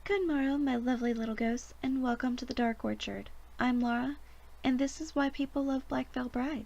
Good morrow, my lovely little ghosts, and welcome to the Dark Orchard. I'm Laura, and this is why people love Black Veil Brides.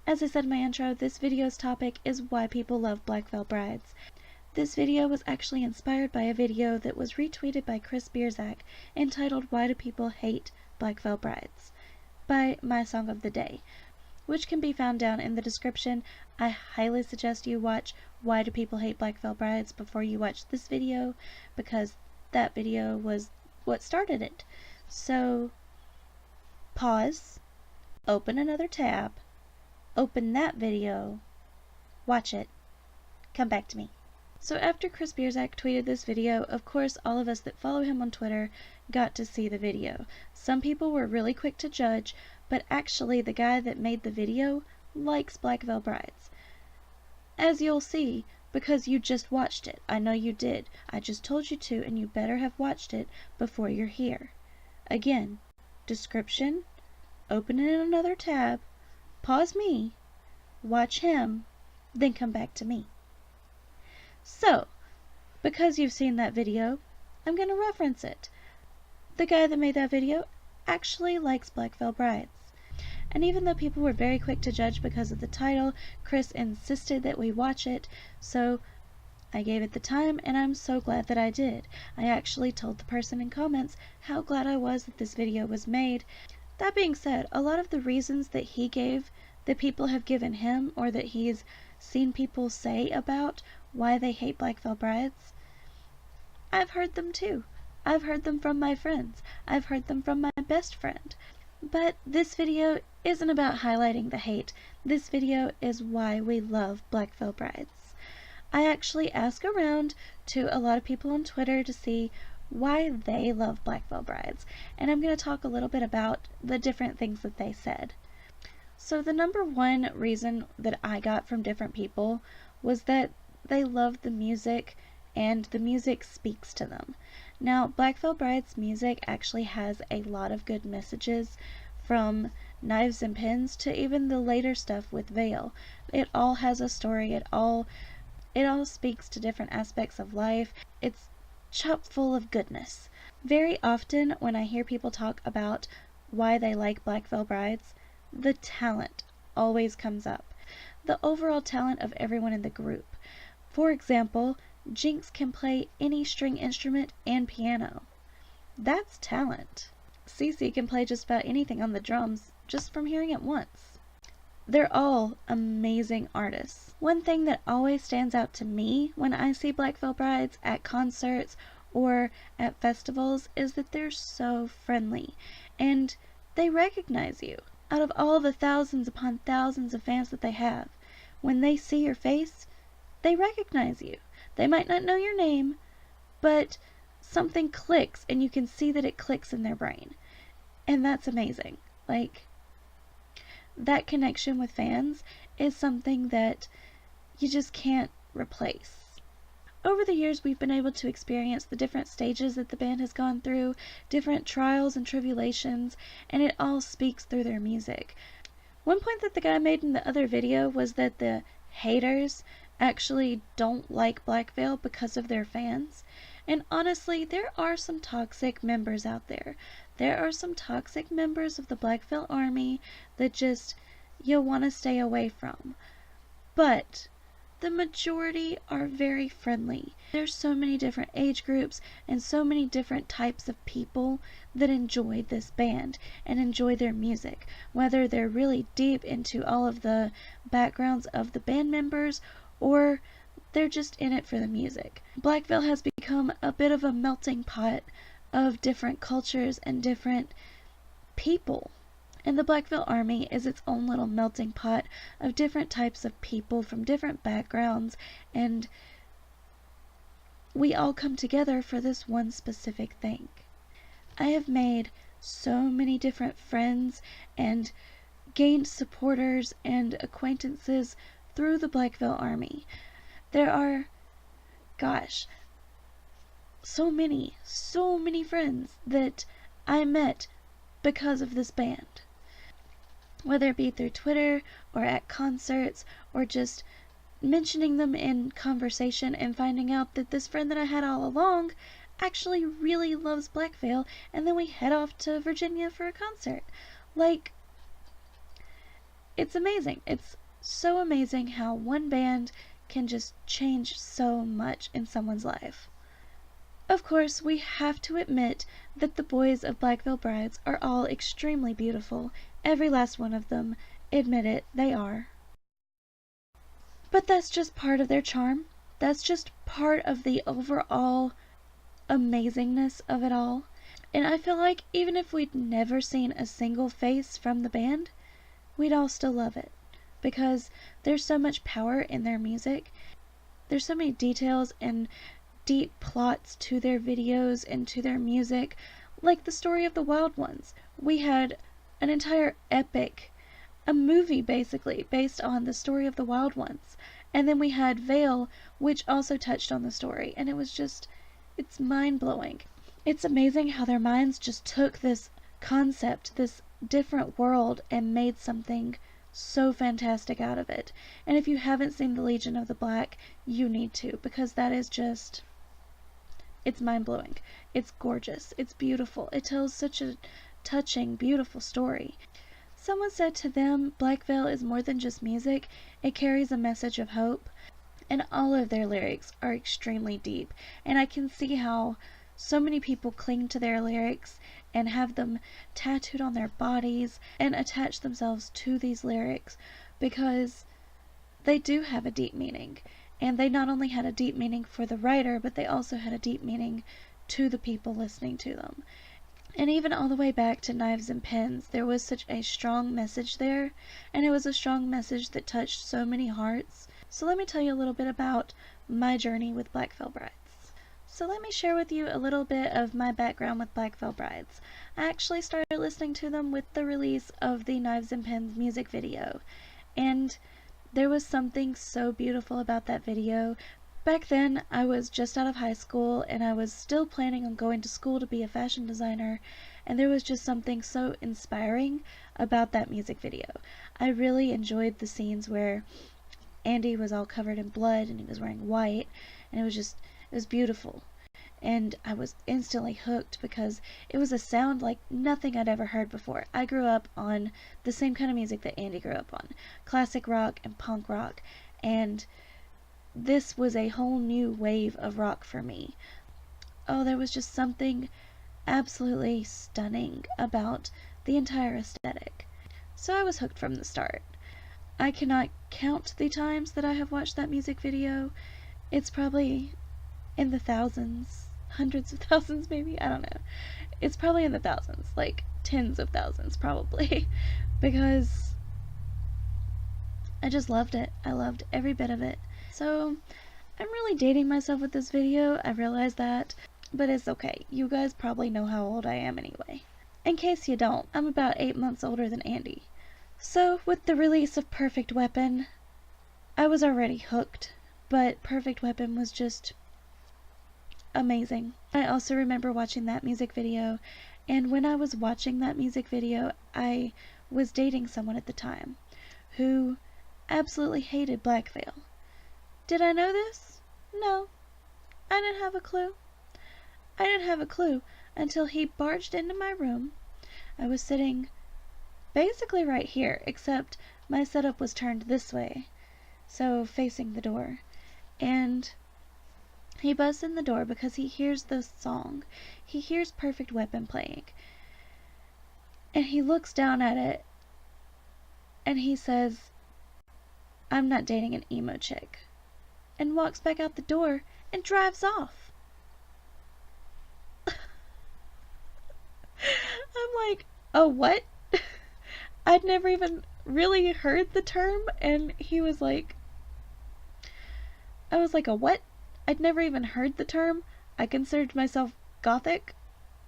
As I said in my intro, this video's topic is why people love Black Veil Brides. This video was actually inspired by a video that was retweeted by Chris Bierzak entitled Why Do People Hate Black Veil Brides? By My Song of the Day, which can be found down in the description. I highly suggest you watch Why Do People Hate Black Veil Brides before you watch this video, because that video was what started it. So, pause, open another tab, open that video, watch it, come back to me. So after Chris Bierzak tweeted this video, of course all of us that follow him on Twitter got to see the video. Some people were really quick to judge, but actually the guy that made the video likes Black Veil Brides. As you'll see, because you just watched it. I know you did. I just told you to, and you better have watched it before you're here. Again, description, open it in another tab, pause me, watch him, then come back to me. So, because you've seen that video, I'm going to reference it. The guy that made that video actually likes Black Veil Brides. And even though people were very quick to judge because of the title, Chris insisted that we watch it, so I gave it the time, and I'm so glad that I did. I actually told the person in comments how glad I was that this video was made. That being said, a lot of the reasons that he gave, that people have given him, or that he's seen people say about why they hate Black Veil Brides, I've heard them too. I've heard them from my friends. I've heard them from my best friend. But this video isn't about highlighting the hate. This video is why we love Black Veil Brides. I actually ask around to a lot of people on Twitter to see why they love Black Veil Brides, and I'm going to talk a little bit about the different things that they said. So the number one reason that I got from different people was that they love the music, and the music speaks to them. Now, Black Veil Brides music actually has a lot of good messages, from Knives and Pins to even the later stuff with Veil. It all has a story. It all speaks to different aspects of life. It's chock full of goodness. Very often when I hear people talk about why they like Black Veil Brides, the talent always comes up. The overall talent of everyone in the group. For example, Jinx can play any string instrument and piano. That's talent. Cece can play just about anything on the drums just from hearing it once. They're all amazing artists. One thing that always stands out to me when I see Black Veil Brides at concerts or at festivals is that they're so friendly, and they recognize you. Out of all the thousands upon thousands of fans that they have, when they see your face, they recognize you. They might not know your name, but something clicks, and you can see that it clicks in their brain. And that's amazing. Like, that connection with fans is something that you just can't replace. Over the years, we've been able to experience the different stages that the band has gone through, different trials and tribulations, and it all speaks through their music. One point that the guy made in the other video was that the haters actually don't like Black Veil because of their fans. And honestly, there are some toxic members out there. There are some toxic members of the Black Veil Army that just you'll want to stay away from. But the majority are very friendly. There's so many different age groups and so many different types of people that enjoy this band and enjoy their music, whether they're really deep into all of the backgrounds of the band members or they're just in it for the music. Black Veil has become a bit of a melting pot of different cultures and different people. And the Black Veil Army is its own little melting pot of different types of people from different backgrounds, and we all come together for this one specific thing. I have made so many different friends and gained supporters and acquaintances through the Black Veil Army. There are, gosh, so many friends that I met because of this band. Whether it be through Twitter or at concerts or just mentioning them in conversation and finding out that this friend that I had all along actually really loves Black Veil, and then we head off to Virginia for a concert. Like, it's amazing. It's so amazing how one band can just change so much in someone's life. Of course, we have to admit that the boys of Black Veil Brides are all extremely beautiful. Every last one of them. Admit it, they are. But that's just part of their charm. That's just part of the overall amazingness of it all. And I feel like even if we'd never seen a single face from the band, we'd all still love it. Because there's so much power in their music. There's so many details and deep plots to their videos and to their music. Like the story of the Wild Ones. We had an entire epic, a movie basically, based on the story of the Wild Ones. And then we had Veil, which also touched on the story. And it was just, it's mind-blowing. It's amazing how their minds just took this concept, this different world, and made something so fantastic out of it. And if you haven't seen The Legion of the Black, you need to, because that is just, it's mind-blowing. It's gorgeous. It's beautiful. It tells such a touching, beautiful story. Someone said to them, Black Veil is more than just music. It carries a message of hope. And all of their lyrics are extremely deep. And I can see how so many people cling to their lyrics and have them tattooed on their bodies and attach themselves to these lyrics because they do have a deep meaning. And they not only had a deep meaning for the writer, but they also had a deep meaning to the people listening to them. And even all the way back to Knives and Pens, there was such a strong message there, and it was a strong message that touched so many hearts. So let me tell you a little bit about my journey with Black Veil Brides. So let me share with you a little bit of my background with Black Veil Brides. I actually started listening to them with the release of the Knives and Pens music video, and there was something so beautiful about that video. Back then, I was just out of high school, and I was still planning on going to school to be a fashion designer, and there was just something so inspiring about that music video. I really enjoyed the scenes where Andy was all covered in blood, and he was wearing white, and it was beautiful. And I was instantly hooked because it was a sound like nothing I'd ever heard before. I grew up on the same kind of music that Andy grew up on. Classic rock and punk rock, and this was a whole new wave of rock for me. Oh, there was just something absolutely stunning about the entire aesthetic. So I was hooked from the start. I cannot count the times that I have watched that music video. It's probably in the thousands, hundreds of thousands maybe, I don't know. It's probably in the thousands, like tens of thousands probably, because I just loved it. I loved every bit of it. So, I'm really dating myself with this video, I realize that, but it's okay. You guys probably know how old I am anyway. In case you don't, I'm about 8 months older than Andy. So, with the release of Perfect Weapon, I was already hooked, but Perfect Weapon was just amazing. I also remember watching that music video, and when I was watching that music video, I was dating someone at the time who absolutely hated Black Veil. Did I know this? No. I didn't have a clue. I didn't have a clue until he barged into my room. I was sitting basically right here, except my setup was turned this way, so facing the door. And he busts in the door because he hears this song. He hears Perfect Weapon playing. And he looks down at it, and he says, "I'm not dating an emo chick," and walks back out the door and drives off. I'm like, oh, what? I'd never even really heard the term, and he was like, I was like, a what? I'd never even heard the term. I considered myself gothic,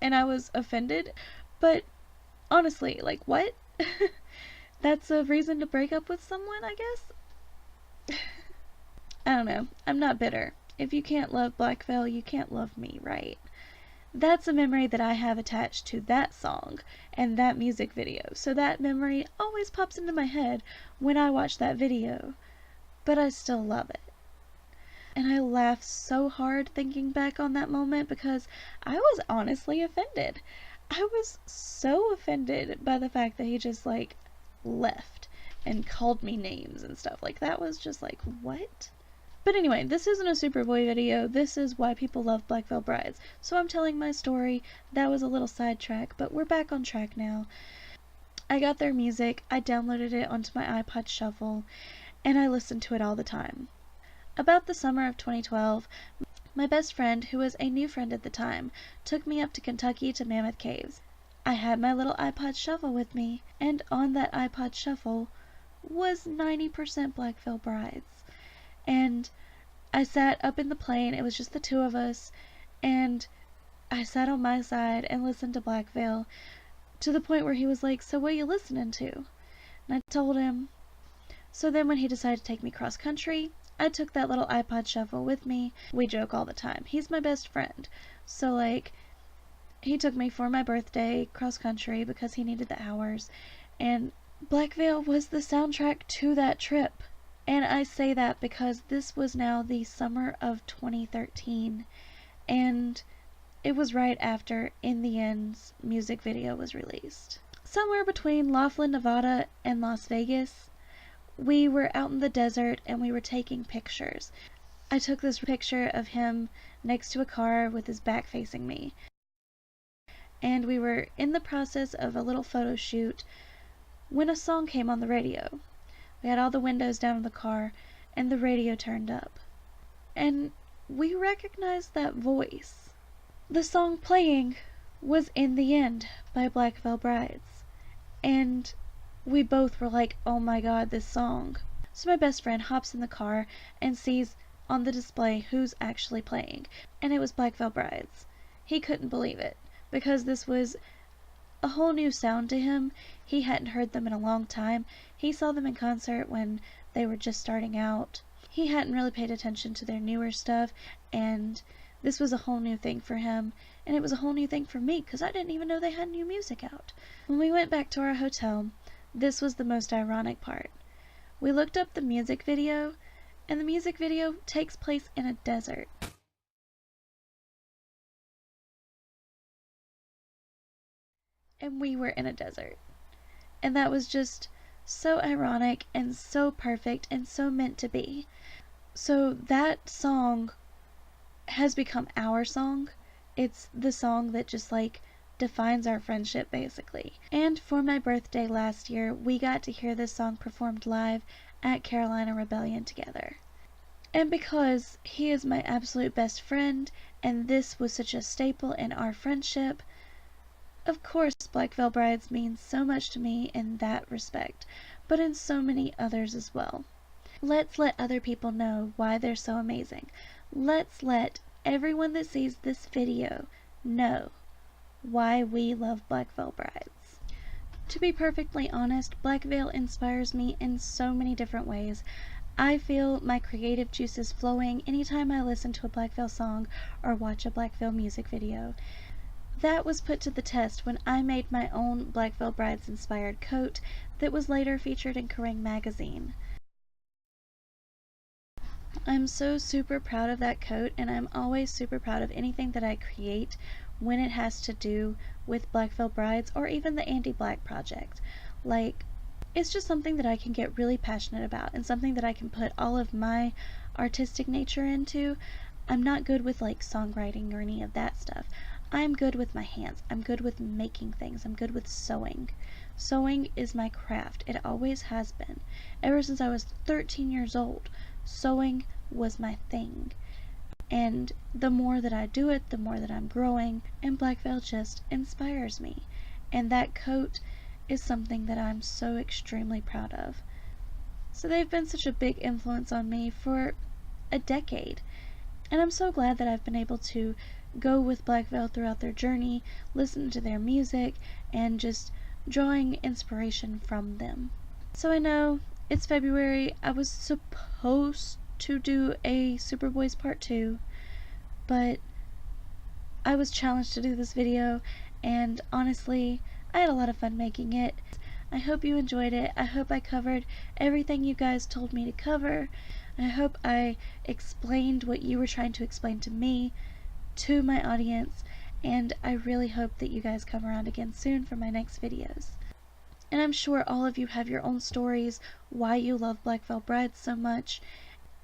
and I was offended, but honestly, like, what? That's a reason to break up with someone, I guess? I don't know. I'm not bitter. If you can't love Black Veil, you can't love me, right? That's a memory that I have attached to that song and that music video. So that memory always pops into my head when I watch that video. but I still love it. And I laugh so hard thinking back on that moment because I was honestly offended. I was so offended by the fact that he just like left and called me names and stuff. Like, that was just like, what? But anyway, this isn't a Superboy video. This is why people love Black Veil Brides. So I'm telling my story. That was a little sidetrack, but we're back on track now. I got their music, I downloaded it onto my iPod Shuffle, and I listened to it all the time. About the summer of 2012, my best friend, who was a new friend at the time, took me up to Kentucky to Mammoth Caves. I had my little iPod Shuffle with me, and on that iPod Shuffle was 90% Black Veil Brides. And I sat up in the plane, it was just the two of us, and I sat on my side and listened to Black Veil, to the point where he was like, "So what are you listening to?" And I told him. So then when he decided to take me cross country, I took that little iPod Shuffle with me. We joke all the time. He's my best friend. So like, he took me for my birthday cross country because he needed the hours. And Black Veil was the soundtrack to that trip. And I say that because this was now the summer of 2013. And it was right after In the End's music video was released. Somewhere between Laughlin, Nevada and Las Vegas, we were out in the desert and we were taking pictures. I took this picture of him next to a car with his back facing me. And we were in the process of a little photo shoot when a song came on the radio. We had all the windows down in the car and the radio turned up. And we recognized that voice. The song playing was In the End by Black Veil Brides. And we both were like, oh my god, this song. So my best friend hops in the car and sees on the display who's actually playing. And it was Black Veil Brides. He couldn't believe it because this was a whole new sound to him. He hadn't heard them in a long time. He saw them in concert when they were just starting out. He hadn't really paid attention to their newer stuff, and this was a whole new thing for him, and it was a whole new thing for me because I didn't even know they had new music out. When we went back to our hotel, this was the most ironic part. We looked up the music video, and the music video takes place in a desert. And we were in a desert. And that was just so ironic and so perfect and so meant to be. So that song has become our song. It's the song that just like defines our friendship basically. And for my birthday last year, we got to hear this song performed live at Carolina Rebellion together. And because he is my absolute best friend and this was such a staple in our friendship, of course Black Veil Brides means so much to me in that respect, but in so many others as well. Let's let other people know why they're so amazing. Let's let everyone that sees this video know why we love Black Veil Brides. To be perfectly honest, Black Veil inspires me in so many different ways. I feel my creative juices flowing anytime I listen to a Black Veil song or watch a Black Veil music video. That was put to the test when I made my own Black Veil Brides inspired coat that was later featured in Kerrang! Magazine. I'm so super proud of that coat, and I'm always super proud of anything that I create when it has to do with Black Veil Brides or even the Andy Black project. Like, it's just something that I can get really passionate about and something that I can put all of my artistic nature into. I'm not good with like songwriting or any of that stuff. I'm good with my hands. I'm good with making things. I'm good with sewing. Sewing is my craft. It always has been. Ever since I was 13 years old, sewing was my thing. And the more that I do it, the more that I'm growing, and Black Veil just inspires me. And that coat is something that I'm so extremely proud of. So they've been such a big influence on me for a decade. And I'm so glad that I've been able to go with Black Veil throughout their journey, listen to their music, and just drawing inspiration from them. So I know it's February. I was supposed to do a Superboys Part 2, but I was challenged to do this video, and honestly, I had a lot of fun making it. I hope you enjoyed it. I hope I covered everything you guys told me to cover. I hope I explained what you were trying to explain to me, to my audience, and I really hope that you guys come around again soon for my next videos. And I'm sure all of you have your own stories, why you love Black Veil Brides so much,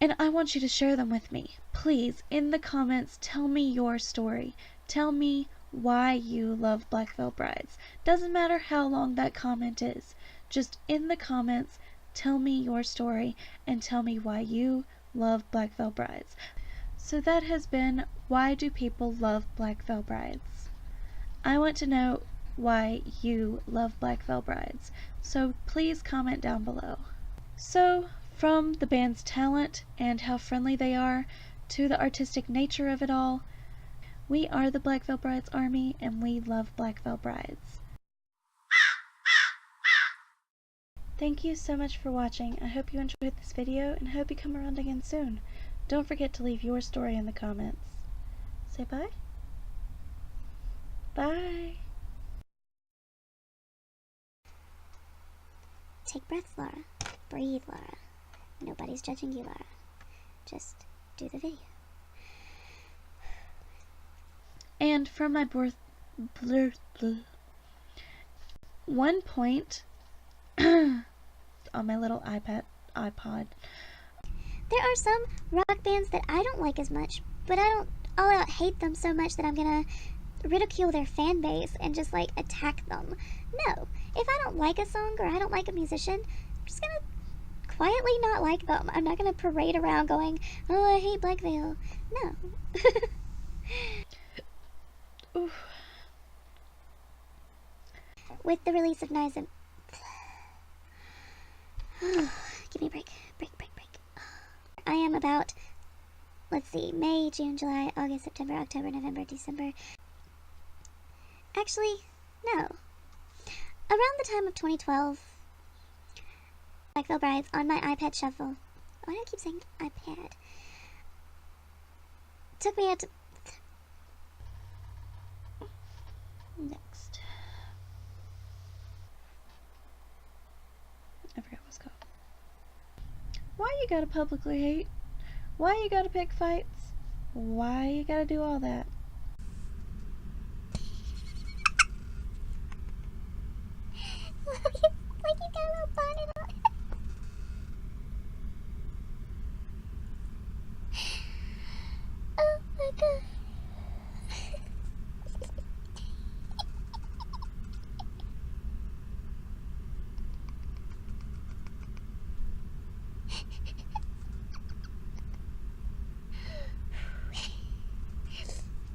and I want you to share them with me. Please, in the comments, tell me your story. Tell me why you love Black Veil Brides. Doesn't matter how long that comment is. Just in the comments, tell me your story and tell me why you love Black Veil Brides. So that has been Why Do People Love Black Veil Brides? I want to know why you love Black Veil Brides, so please comment down below. So, from the band's talent and how friendly they are, to the artistic nature of it all, we are the Black Veil Brides Army, and we love Black Veil Brides. Thank you so much for watching. I hope you enjoyed this video, and hope you come around again soon. Don't forget to leave your story in the comments. Say bye. Bye. Take breaths, Laura. Breathe, Laura. Nobody's judging you, Laura. Just do the video. And from my one point on my little iPod. There are some rock bands that I don't like as much, but I don't all out hate them so much that I'm gonna ridicule their fan base and just like attack them. No. If I don't like a song or I don't like a musician, I'm just gonna quietly not like them. I'm not gonna parade around going, oh, I hate Black Veil. No. Oof. With the release of Nice and give me a break. Break. I am about, let's see, May, June, July, August, September, October, November, December. Actually, no. Around the time of 2012, Black Veil Brides on my iPad shuffle. Why do I keep saying iPad? Took me out to... Next. I forgot what it's called. Why you gotta publicly hate? Why you gotta pick fights? Why you gotta do all that? like you got a little bun in it. Oh my god.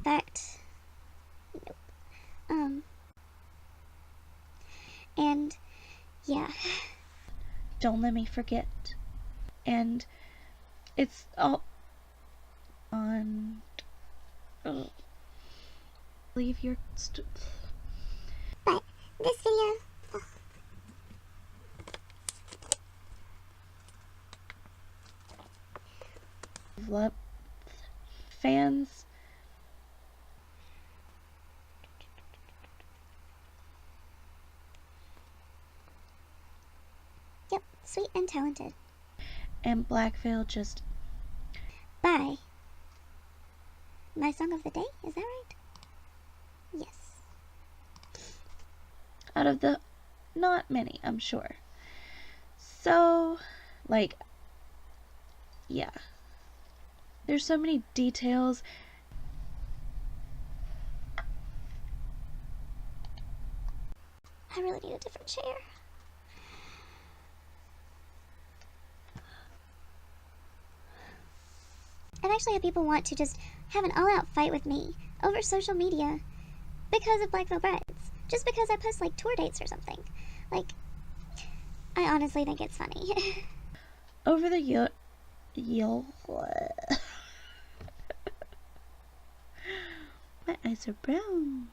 Fact. Nope. And yeah. Don't let me forget. And it's all on. Leave your. But this video. Love fans. Yep, sweet and talented. And Black Veil just. Bye. My song of the day, is that right? Yes. Out of the. Not many, I'm sure. So, like. Yeah. There's so many details. I really need a different chair. I've actually had people want to just have an all-out fight with me over social media because of Black Veil Brides. Just because I post like tour dates or something. Like, I honestly think it's funny. Over the my eyes are brown.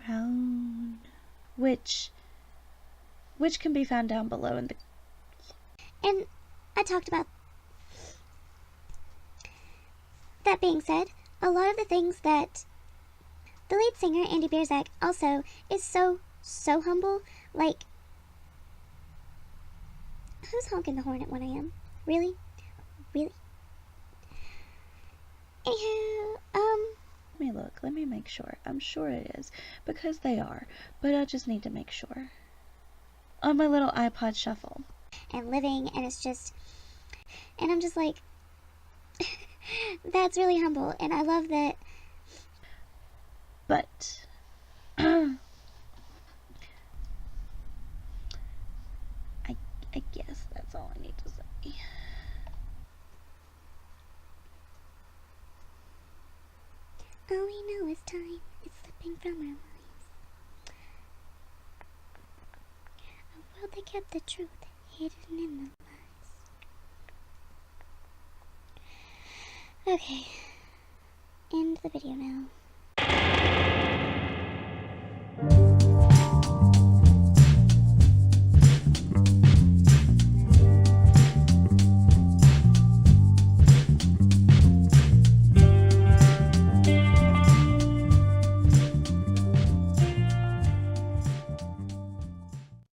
Brown. Which can be found down below in the... And I talked about... That being said, a lot of the things that the lead singer, Andy Bierzak, also is so so humble. Like, who's honking the horn at 1 a.m.? Really? Really? Anywho, Let me look. Let me make sure. I'm sure it is. Because they are. But I just need to make sure. On my little iPod shuffle. and living, and it's just, and I'm just like, that's really humble, and I love that. But I guess that's all I need to say. All we know is time is slipping from our lives. A world that kept the truth hidden in the lies. Okay, end the video now.